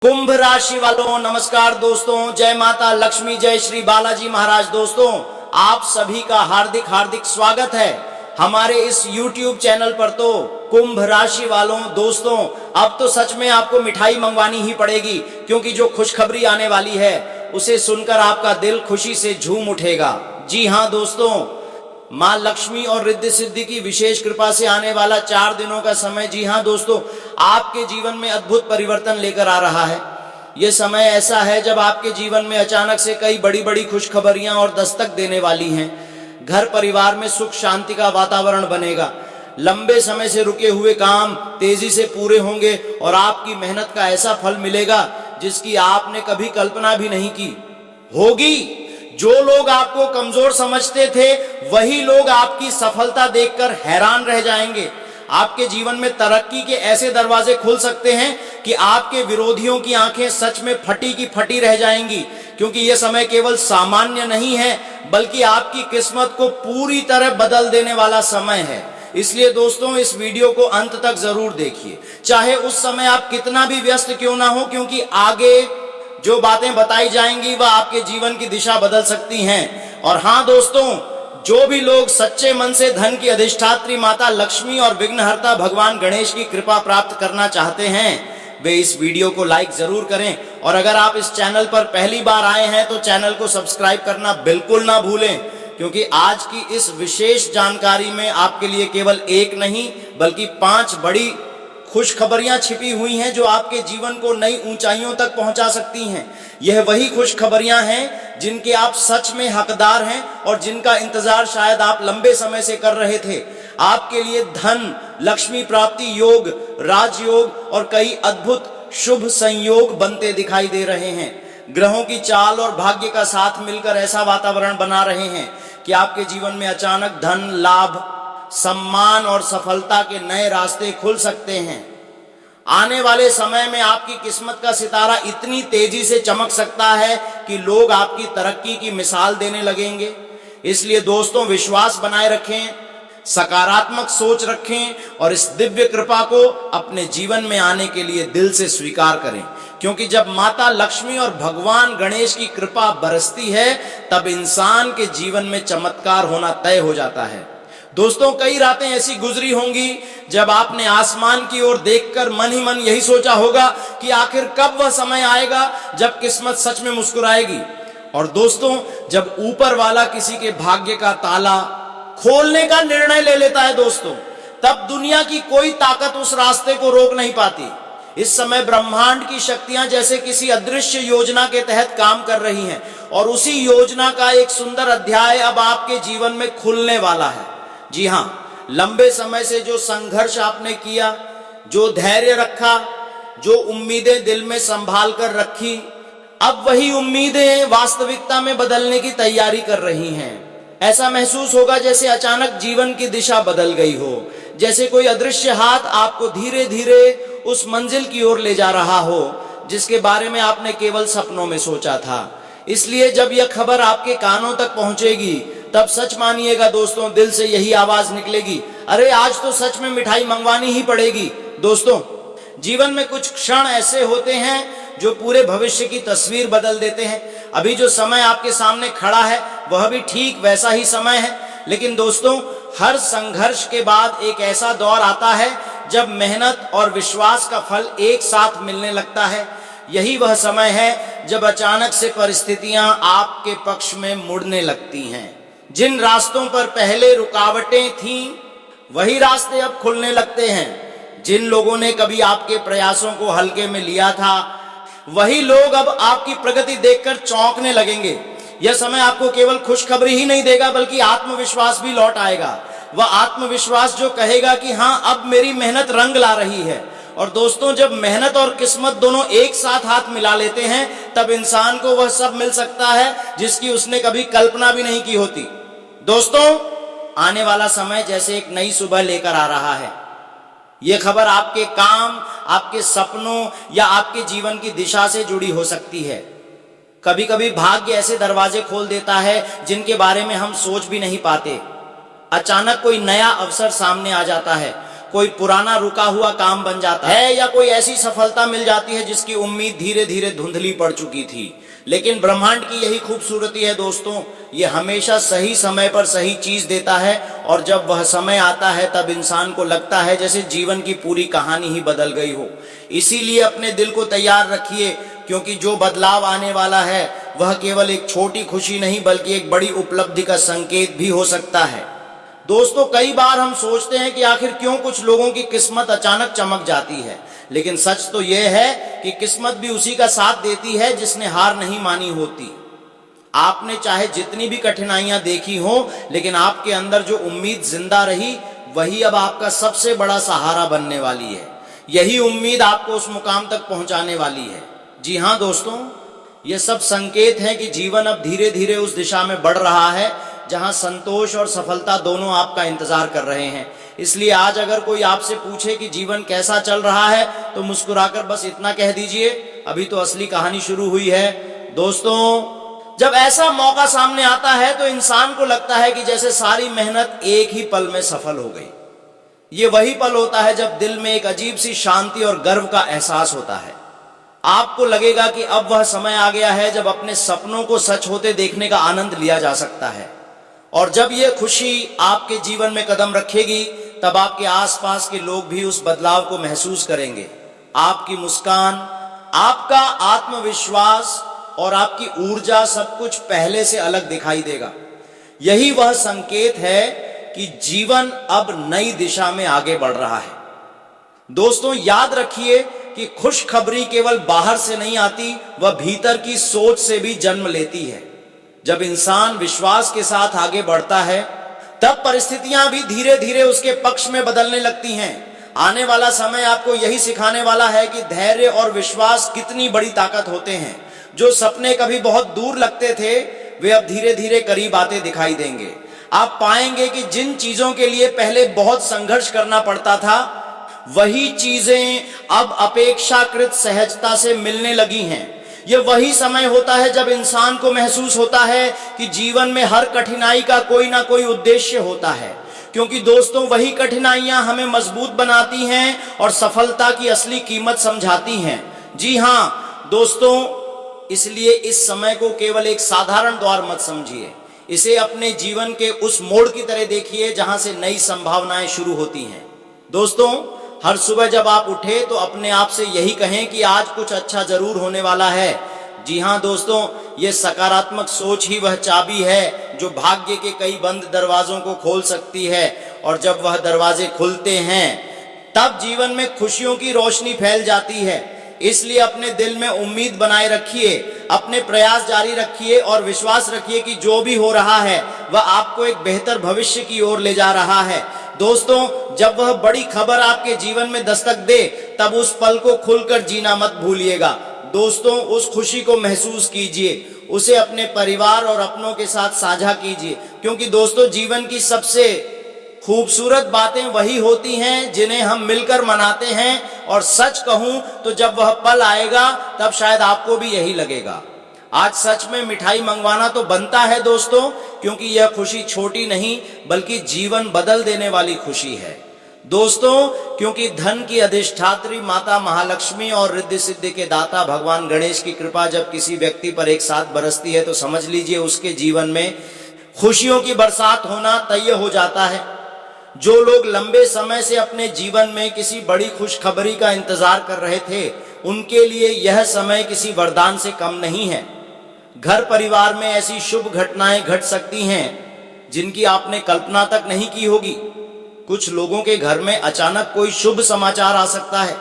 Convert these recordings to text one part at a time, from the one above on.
कुंभ राशि वालों नमस्कार दोस्तों, जय माता लक्ष्मी, जय श्री बालाजी महाराज। दोस्तों आप सभी का हार्दिक हार्दिक स्वागत है हमारे इस YouTube चैनल पर। तो कुंभ राशि वालों दोस्तों, अब तो सच में आपको मिठाई मंगवानी ही पड़ेगी, क्योंकि जो खुशखबरी आने वाली है उसे सुनकर आपका दिल खुशी से झूम उठेगा। जी हाँ दोस्तों, माँ लक्ष्मी और रिद्धि सिद्धि की विशेष कृपा से आने वाला 4 दिनों का समय, जी हाँ दोस्तों, आपके जीवन में अद्भुत परिवर्तन लेकर आ रहा है। यह समय ऐसा है जब आपके जीवन में अचानक से कई बड़ी बड़ी खुशखबरियां और दस्तक देने वाली हैं। घर परिवार में सुख शांति का वातावरण बनेगा। लंबे समय से रुके हुए काम तेजी से पूरे होंगे और आपकी मेहनत का ऐसा फल मिलेगा जिसकी आपने कभी कल्पना भी नहीं की होगी। जो लोग आपको कमजोर समझते थे वही लोग आपकी सफलता देखकर हैरान रह जाएंगे। आपके जीवन में तरक्की के ऐसे दरवाजे खुल सकते हैं कि आपके विरोधियों की आंखें सच में फटी की फटी रह जाएंगी, क्योंकि यह समय केवल सामान्य नहीं है बल्कि आपकी किस्मत को पूरी तरह बदल देने वाला समय है। इसलिए दोस्तों इस वीडियो को अंत तक जरूर देखिए, चाहे उस समय आप कितना भी व्यस्त क्यों ना हो, क्योंकि आगे जो बातें बताई जाएंगी वह आपके जीवन की दिशा बदल सकती हैं। और हाँ दोस्तों, जो भी लोग सच्चे मन से धन की अधिष्ठात्री माता लक्ष्मी और विघ्नहर्ता भगवान गणेश की कृपा प्राप्त करना चाहते हैं वे इस वीडियो को लाइक जरूर करें। और अगर आप इस चैनल पर पहली बार आए हैं तो चैनल को सब्सक्राइब करना बिल्कुल ना भूलें, क्योंकि आज की इस विशेष जानकारी में आपके लिए केवल एक नहीं बल्कि 5 बड़ी खुशखबरियां छिपी हुई हैं जो आपके जीवन को नई ऊंचाइयों तक पहुंचा सकती हैं। यह वही खुशखबरियां हैं जिनके आप सच में हकदार हैं और जिनका इंतजार शायद आप लंबे समय से कर रहे थे। आपके लिए धन, लक्ष्मी प्राप्ति योग, राजयोग और कई अद्भुत शुभ संयोग बनते दिखाई दे रहे हैं। ग्रहों की चाल और भाग्य का साथ मिलकर ऐसा वातावरण बना रहे हैं कि आपके जीवन में अचानक धन, लाभ, सम्मान और सफलता के नए रास्ते खुल सकते हैं। आने वाले समय में आपकी किस्मत का सितारा इतनी तेजी से चमक सकता है कि लोग आपकी तरक्की की मिसाल देने लगेंगे। इसलिए दोस्तों विश्वास बनाए रखें, सकारात्मक सोच रखें और इस दिव्य कृपा को अपने जीवन में आने के लिए दिल से स्वीकार करें, क्योंकि जब माता लक्ष्मी और भगवान गणेश की कृपा बरसती है तब इंसान के जीवन में चमत्कार होना तय हो जाता है। दोस्तों कई रातें ऐसी गुजरी होंगी जब आपने आसमान की ओर देखकर मन ही मन यही सोचा होगा कि आखिर कब वह समय आएगा जब किस्मत सच में मुस्कुराएगी। और दोस्तों जब ऊपर वाला किसी के भाग्य का ताला खोलने का निर्णय ले लेता है दोस्तों, तब दुनिया की कोई ताकत उस रास्ते को रोक नहीं पाती। इस समय ब्रह्मांड की शक्तियां जैसे किसी अदृश्य योजना के तहत काम कर रही हैं और उसी योजना का एक सुंदर अध्याय अब आपके जीवन में खुलने वाला है। जी हाँ, लंबे समय से जो संघर्ष आपने किया, जो धैर्य रखा, जो उम्मीदें दिल में संभाल कर रखी, अब वही उम्मीदें वास्तविकता में बदलने की तैयारी कर रही हैं। ऐसा महसूस होगा जैसे अचानक जीवन की दिशा बदल गई हो, जैसे कोई अदृश्य हाथ आपको धीरे धीरे उस मंजिल की ओर ले जा रहा हो जिसके बारे में आपने केवल सपनों में सोचा था। इसलिए जब यह खबर आपके कानों तक पहुंचेगी तब सच मानिएगा दोस्तों, दिल से यही आवाज निकलेगी, अरे आज तो सच में मिठाई मंगवानी ही पड़ेगी। दोस्तों जीवन में कुछ क्षण ऐसे होते हैं जो पूरे भविष्य की तस्वीर बदल देते हैं। अभी जो समय आपके सामने खड़ा है वह भी ठीक वैसा ही समय है, लेकिन दोस्तों हर संघर्ष के बाद एक ऐसा दौर आता है जब मेहनत और विश्वास का फल एक साथ मिलने लगता है। यही वह समय है जब अचानक से परिस्थितियां आपके पक्ष में मुड़ने लगती हैं। जिन रास्तों पर पहले रुकावटें थीं वही रास्ते अब खुलने लगते हैं। जिन लोगों ने कभी आपके प्रयासों को हल्के में लिया था वही लोग अब आपकी प्रगति देखकर चौंकने लगेंगे। यह समय आपको केवल खुशखबरी ही नहीं देगा बल्कि आत्मविश्वास भी लौट आएगा। वह आत्मविश्वास जो कहेगा कि हाँ अब मेरी मेहनत रंग ला रही है। और दोस्तों जब मेहनत और किस्मत दोनों एक साथ हाथ मिला लेते हैं तब इंसान को वह सब मिल सकता है जिसकी उसने कभी कल्पना भी नहीं की होती। दोस्तों आने वाला समय जैसे एक नई सुबह लेकर आ रहा है। यह खबर आपके काम, आपके सपनों या आपके जीवन की दिशा से जुड़ी हो सकती है। कभी कभी भाग्य ऐसे दरवाजे खोल देता है जिनके बारे में हम सोच भी नहीं पाते। अचानक कोई नया अवसर सामने आ जाता है, कोई पुराना रुका हुआ काम बन जाता है, या कोई ऐसी सफलता मिल जाती है जिसकी उम्मीद धीरे धीरे धुंधली पड़ चुकी थी। लेकिन ब्रह्मांड की यही खूबसूरती है दोस्तों, ये हमेशा सही समय पर सही चीज देता है, और जब वह समय आता है तब इंसान को लगता है जैसे जीवन की पूरी कहानी ही बदल गई हो। इसीलिए अपने दिल को तैयार रखिए, क्योंकि जो बदलाव आने वाला है वह केवल एक छोटी खुशी नहीं बल्कि एक बड़ी उपलब्धि का संकेत भी हो सकता है। दोस्तों, कई बार हम सोचते हैं कि आखिर क्यों कुछ लोगों की किस्मत अचानक चमक जाती है, लेकिन सच तो यह है कि किस्मत भी उसी का साथ देती है जिसने हार नहीं मानी होती। आपने चाहे जितनी भी कठिनाइयां देखी हो, लेकिन आपके अंदर जो उम्मीद जिंदा रही वही अब आपका सबसे बड़ा सहारा बनने वाली है। यही उम्मीद आपको उस मुकाम तक पहुंचाने वाली है। जी हाँ दोस्तों, ये सब संकेत हैं कि जीवन अब धीरे धीरे उस दिशा में बढ़ रहा है जहां संतोष और सफलता दोनों आपका इंतजार कर रहे हैं। इसलिए आज अगर कोई आपसे पूछे कि जीवन कैसा चल रहा है, तो मुस्कुराकर बस इतना कह दीजिए, अभी तो असली कहानी शुरू हुई है। दोस्तों, जब ऐसा मौका सामने आता है तो इंसान को लगता है कि जैसे सारी मेहनत एक ही पल में सफल हो गई। ये वही पल होता है जब दिल में एक अजीब सी शांति और गर्व का एहसास होता है। आपको लगेगा कि अब वह समय आ गया है जब अपने सपनों को सच होते देखने का आनंद लिया जा सकता है। और जब यह खुशी आपके जीवन में कदम रखेगी, तब आपके आसपास के लोग भी उस बदलाव को महसूस करेंगे। आपकी मुस्कान, आपका आत्मविश्वास और आपकी ऊर्जा सब कुछ पहले से अलग दिखाई देगा। यही वह संकेत है कि जीवन अब नई दिशा में आगे बढ़ रहा है। दोस्तों, याद रखिए कि खुशखबरी केवल बाहर से नहीं आती, वह भीतर की सोच से भी जन्म लेती है। जब इंसान विश्वास के साथ आगे बढ़ता है, तब परिस्थितियां भी धीरे धीरे उसके पक्ष में बदलने लगती हैं। आने वाला समय आपको यही सिखाने वाला है कि धैर्य और विश्वास कितनी बड़ी ताकत होते हैं। जो सपने कभी बहुत दूर लगते थे, वे अब धीरे धीरे करीब आते दिखाई देंगे। आप पाएंगे कि जिन चीजों के लिए पहले बहुत संघर्ष करना पड़ता था, वही चीजें अब अपेक्षाकृत सहजता से मिलने लगी हैं। यह वही समय होता है जब इंसान को महसूस होता है कि जीवन में हर कठिनाई का कोई ना कोई उद्देश्य होता है, क्योंकि दोस्तों वही कठिनाइयां हमें मजबूत बनाती हैं और सफलता की असली कीमत समझाती हैं। जी हाँ दोस्तों, इसलिए इस समय को केवल एक साधारण द्वार मत समझिए, इसे अपने जीवन के उस मोड़ की तरह देखिए जहां से नई संभावनाएं शुरू होती हैं। दोस्तों, हर सुबह जब आप उठे तो अपने आप से यही कहें कि आज कुछ अच्छा जरूर होने वाला है। जी हाँ दोस्तों, ये सकारात्मक सोच ही वह चाबी है जो भाग्य के कई बंद दरवाजों को खोल सकती है, और जब वह दरवाजे खुलते हैं तब जीवन में खुशियों की रोशनी फैल जाती है। इसलिए अपने दिल में उम्मीद बनाए रखिए, अपने प्रयास जारी रखिए और विश्वास रखिए कि जो भी हो रहा है वह आपको एक बेहतर भविष्य की ओर ले जा रहा है। दोस्तों, जब वह बड़ी खबर आपके जीवन में दस्तक दे, तब उस पल को खुलकर जीना मत भूलिएगा। दोस्तों, उस खुशी को महसूस कीजिए, उसे अपने परिवार और अपनों के साथ साझा कीजिए, क्योंकि दोस्तों जीवन की सबसे खूबसूरत बातें वही होती हैं जिन्हें हम मिलकर मनाते हैं। और सच कहूं तो जब वह पल आएगा तब शायद आपको भी यही लगेगा। आज सच में मिठाई मंगवाना तो बनता है दोस्तों, क्योंकि यह खुशी छोटी नहीं बल्कि जीवन बदल देने वाली खुशी है। दोस्तों, क्योंकि धन की अधिष्ठात्री माता महालक्ष्मी और रिद्धि सिद्धि के दाता भगवान गणेश की कृपा जब किसी व्यक्ति पर एक साथ बरसती है, तो समझ लीजिए उसके जीवन में खुशियों की बरसात होना तय हो जाता है। जो लोग लंबे समय से अपने जीवन में किसी बड़ी खुशखबरी का इंतजार कर रहे थे, उनके लिए यह समय किसी वरदान से कम नहीं है। घर परिवार में ऐसी शुभ घटनाएं घट सकती हैं जिनकी आपने कल्पना तक नहीं की होगी। कुछ लोगों के घर में अचानक कोई शुभ समाचार आ सकता है,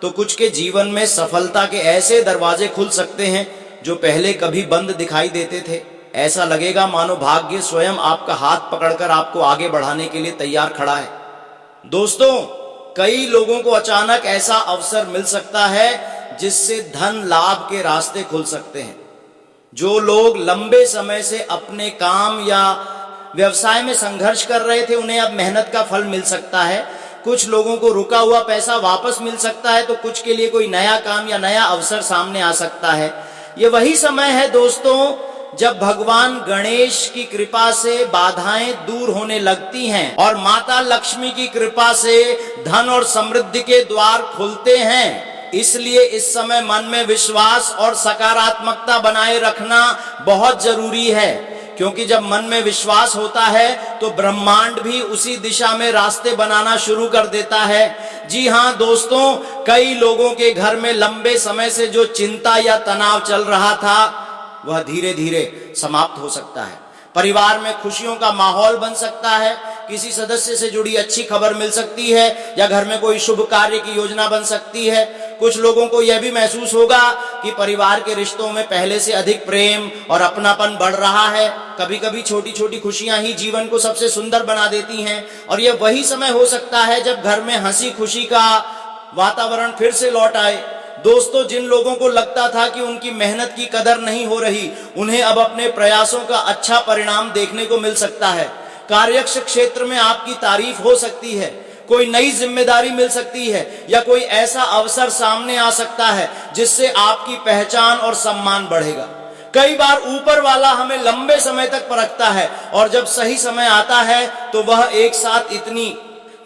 तो कुछ के जीवन में सफलता के ऐसे दरवाजे खुल सकते हैं जो पहले कभी बंद दिखाई देते थे। ऐसा लगेगा मानो भाग्य स्वयं आपका हाथ पकड़कर आपको आगे बढ़ाने के लिए तैयार खड़ा है। दोस्तों, कई लोगों को अचानक ऐसा अवसर मिल सकता है जिससे धन लाभ के रास्ते खुल सकते हैं। जो लोग लंबे समय से अपने काम या व्यवसाय में संघर्ष कर रहे थे, उन्हें अब मेहनत का फल मिल सकता है। कुछ लोगों को रुका हुआ पैसा वापस मिल सकता है, तो कुछ के लिए कोई नया काम या नया अवसर सामने आ सकता है। ये वही समय है दोस्तों जब भगवान गणेश की कृपा से बाधाएं दूर होने लगती हैं और माता लक्ष्मी की कृपा से धन और समृद्धि के द्वार खुलते हैं, इसलिए इस समय मन में विश्वास और सकारात्मकता बनाए रखना बहुत जरूरी है। क्योंकि जब मन में विश्वास होता है तो ब्रह्मांड भी उसी दिशा में रास्ते बनाना शुरू कर देता है। जी हाँ दोस्तों, कई लोगों के घर में लंबे समय से जो चिंता या तनाव चल रहा था वह धीरे धीरे समाप्त हो सकता है। परिवार में खुशियों का माहौल बन सकता है, किसी सदस्य से जुड़ी अच्छी खबर मिल सकती है या घर में कोई शुभ कार्य की योजना बन सकती है। कुछ लोगों को यह भी महसूस होगा कि परिवार के रिश्तों में पहले से अधिक प्रेम और अपनापन बढ़ रहा है। कभी कभी छोटी छोटी खुशियां ही जीवन को सबसे सुंदर बना देती हैं और यह वही समय हो सकता है जब घर में हंसी खुशी का वातावरण फिर से लौट आए। दोस्तों, जिन लोगों को लगता था कि उनकी मेहनत की कदर नहीं हो रही, उन्हें अब अपने प्रयासों का अच्छा परिणाम देखने को मिल सकता है। कार्यक्षेत्र क्षेत्र में आपकी तारीफ हो सकती है, कोई नई जिम्मेदारी मिल सकती है या कोई ऐसा अवसर सामने आ सकता है जिससे आपकी पहचान और सम्मान बढ़ेगा। कई बार ऊपर वाला हमें लंबे समय तक परखता है और जब सही समय आता है तो वह एक साथ इतनी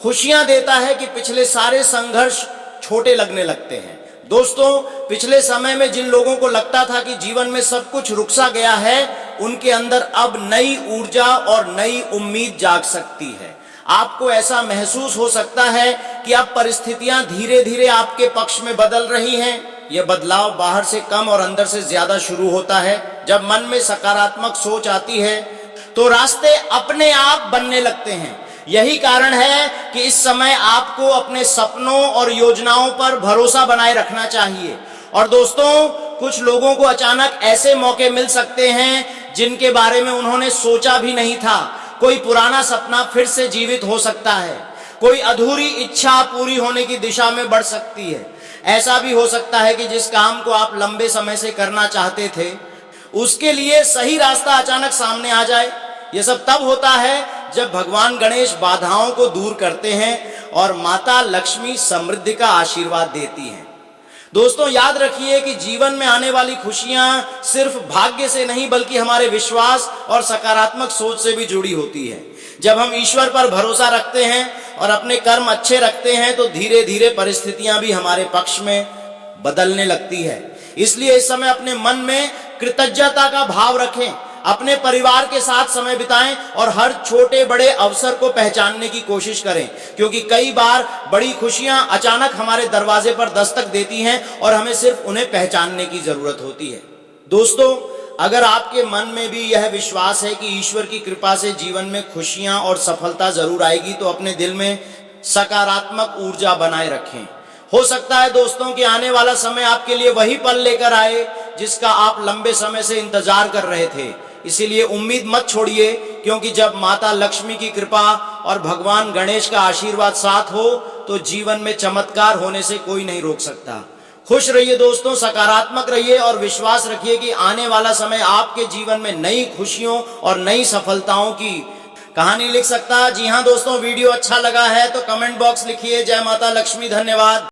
खुशियां देता है कि पिछले सारे संघर्ष छोटे लगने लगते हैं। दोस्तों, पिछले समय में जिन लोगों को लगता था कि जीवन में सब कुछ रुक सा गया है, उनके अंदर अब नई ऊर्जा और नई उम्मीद जाग सकती है। आपको ऐसा महसूस हो सकता है कि अब परिस्थितियां धीरे धीरे आपके पक्ष में बदल रही हैं। यह बदलाव बाहर से कम और अंदर से ज्यादा शुरू होता है। जब मन में सकारात्मक सोच आती है तो रास्ते अपने आप बनने लगते हैं। यही कारण है कि इस समय आपको अपने सपनों और योजनाओं पर भरोसा बनाए रखना चाहिए। और दोस्तों, कुछ लोगों को अचानक ऐसे मौके मिल सकते हैं जिनके बारे में उन्होंने सोचा भी नहीं था। कोई पुराना सपना फिर से जीवित हो सकता है, कोई अधूरी इच्छा पूरी होने की दिशा में बढ़ सकती है। ऐसा भी हो सकता है कि जिस काम को आप लंबे समय से करना चाहते थे, उसके लिए सही रास्ता अचानक सामने आ जाए। यह सब तब होता है जब भगवान गणेश बाधाओं को दूर करते हैं और माता लक्ष्मी समृद्धि का आशीर्वाद देती हैं। दोस्तों, याद रखिए कि जीवन में आने वाली खुशियां सिर्फ भाग्य से नहीं बल्कि हमारे विश्वास और सकारात्मक सोच से भी जुड़ी होती है। जब हम ईश्वर पर भरोसा रखते हैं और अपने कर्म अच्छे रखते हैं तो धीरे धीरे परिस्थितियां भी हमारे पक्ष में बदलने लगती है। इसलिए इस समय अपने मन में कृतज्ञता का भाव रखें, अपने परिवार के साथ समय बिताएं और हर छोटे बड़े अवसर को पहचानने की कोशिश करें, क्योंकि कई बार बड़ी खुशियां अचानक हमारे दरवाजे पर दस्तक देती हैं और हमें सिर्फ उन्हें पहचानने की जरूरत होती है। दोस्तों, अगर आपके मन में भी यह विश्वास है कि ईश्वर की कृपा से जीवन में खुशियां और सफलता जरूर आएगी, तो अपने दिल में सकारात्मक ऊर्जा बनाए रखें। हो सकता है दोस्तों कि आने वाला समय आपके लिए वही पल लेकर आए जिसका आप लंबे समय से इंतजार कर रहे थे। इसीलिए उम्मीद मत छोड़िए, क्योंकि जब माता लक्ष्मी की कृपा और भगवान गणेश का आशीर्वाद साथ हो तो जीवन में चमत्कार होने से कोई नहीं रोक सकता। खुश रहिए दोस्तों, सकारात्मक रहिए और विश्वास रखिए कि आने वाला समय आपके जीवन में नई खुशियों और नई सफलताओं की कहानी लिख सकता है। जी हाँ दोस्तों, वीडियो अच्छा लगा है तो कमेंट बॉक्स लिखिए जय माता लक्ष्मी। धन्यवाद।